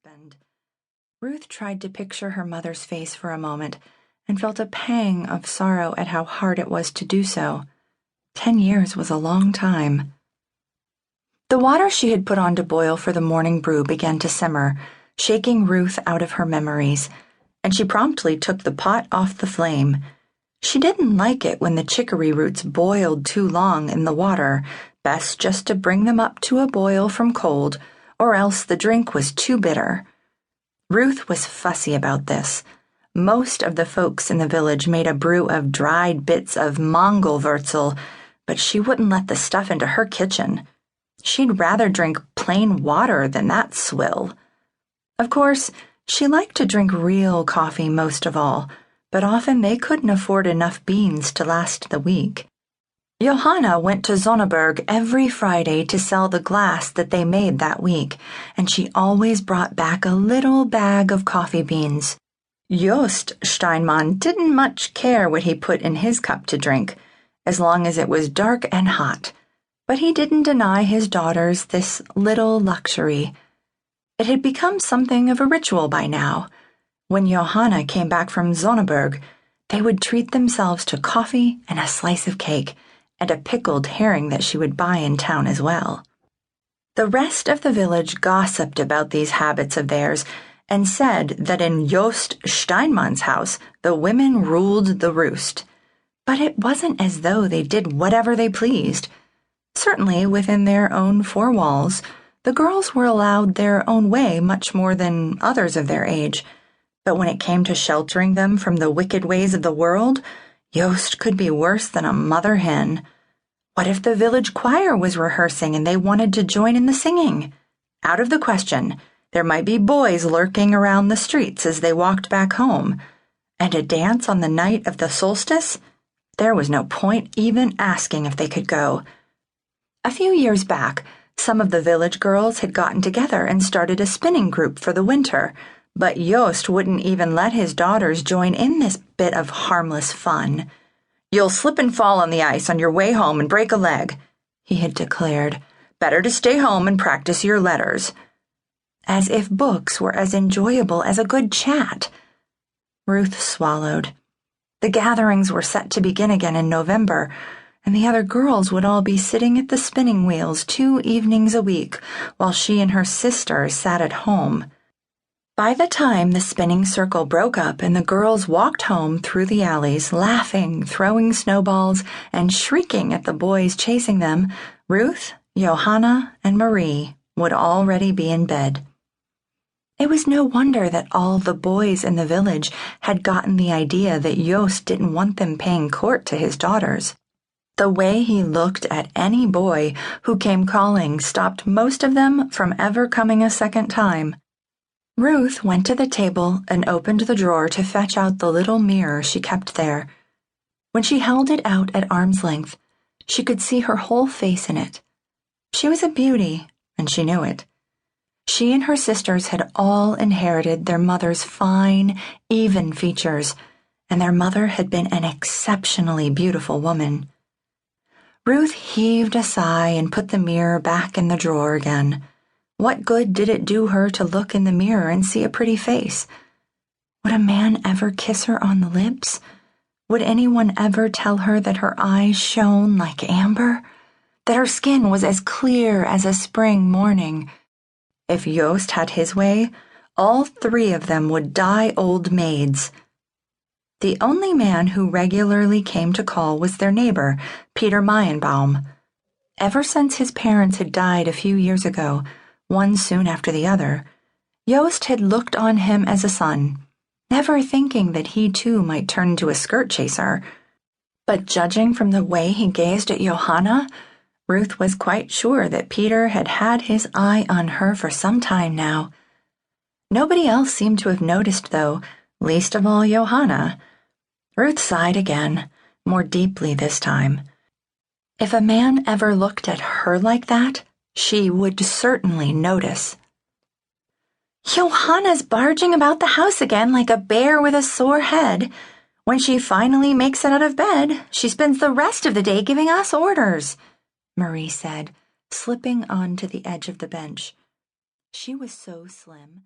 husband. Ruth tried to picture her mother's face for a moment and felt a pang of sorrow at how hard it was to do so. 10 years was a long time. The water she had put on to boil for the morning brew began to simmer, shaking Ruth out of her memories, and she promptly took the pot off the flame. She didn't like it when the chicory roots boiled too long in the water, best just to bring them up to a boil from cold, or else the drink was too bitter. Ruth was fussy about this. Most of the folks in the village made a brew of dried bits of Mongolwurzel, but she wouldn't let the stuff into her kitchen. She'd rather drink plain water than that swill. Of course, she liked to drink real coffee most of all, but often they couldn't afford enough beans to last the week. Johanna went to Sonneberg every Friday to sell the glass that they made that week, and she always brought back a little bag of coffee beans. Joost Steinmann didn't much care what he put in his cup to drink, as long as it was dark and hot, but he didn't deny his daughters this little luxury. It had become something of a ritual by now. When Johanna came back from Sonneberg, they would treat themselves to coffee and a slice of cake, and a pickled herring that she would buy in town as well. The rest of the village gossiped about these habits of theirs and said that in Joost Steinmann's house the women ruled the roost. But it wasn't as though they did whatever they pleased. Certainly within their own four walls, the girls were allowed their own way much more than others of their age. But when it came to sheltering them from the wicked ways of the world, Joost could be worse than a mother hen. What if the village choir was rehearsing and they wanted to join in the singing? Out of the question. There might be boys lurking around the streets as they walked back home. And a dance on the night of the solstice? There was no point even asking if they could go. A few years back, some of the village girls had gotten together and started a spinning group for the winter, but Joost wouldn't even let his daughters join in this bit of harmless fun. "You'll slip and fall on the ice on your way home and break a leg," he had declared. "Better to stay home and practice your letters." As if books were as enjoyable as a good chat. Ruth swallowed. The gatherings were set to begin again in November, and the other girls would all be sitting at the spinning wheels 2 evenings a week, while she and her sister sat at home. By the time the spinning circle broke up and the girls walked home through the alleys, laughing, throwing snowballs, and shrieking at the boys chasing them, Ruth, Johanna, and Marie would already be in bed. It was no wonder that all the boys in the village had gotten the idea that Joost didn't want them paying court to his daughters. The way he looked at any boy who came calling stopped most of them from ever coming a second time. Ruth went to the table and opened the drawer to fetch out the little mirror she kept there. When she held it out at arm's length, she could see her whole face in it. She was a beauty, and she knew it. She and her sisters had all inherited their mother's fine, even features, and their mother had been an exceptionally beautiful woman. Ruth heaved a sigh and put the mirror back in the drawer again. What good did it do her to look in the mirror and see a pretty face? Would a man ever kiss her on the lips? Would anyone ever tell her that her eyes shone like amber? That her skin was as clear as a spring morning? If Joost had his way, all 3 of them would die old maids. The only man who regularly came to call was their neighbor, Peter Mayenbaum. Ever since his parents had died a few years ago, one soon after the other, Joost had looked on him as a son, never thinking that he too might turn into a skirt chaser. But judging from the way he gazed at Johanna, Ruth was quite sure that Peter had had his eye on her for some time now. Nobody else seemed to have noticed, though, least of all Johanna. Ruth sighed again, more deeply this time. If a man ever looked at her like that, she would certainly notice. "Johanna's barging about the house again like a bear with a sore head. When she finally makes it out of bed, she spends the rest of the day giving us orders," Marie said, slipping onto the edge of the bench. She was so slim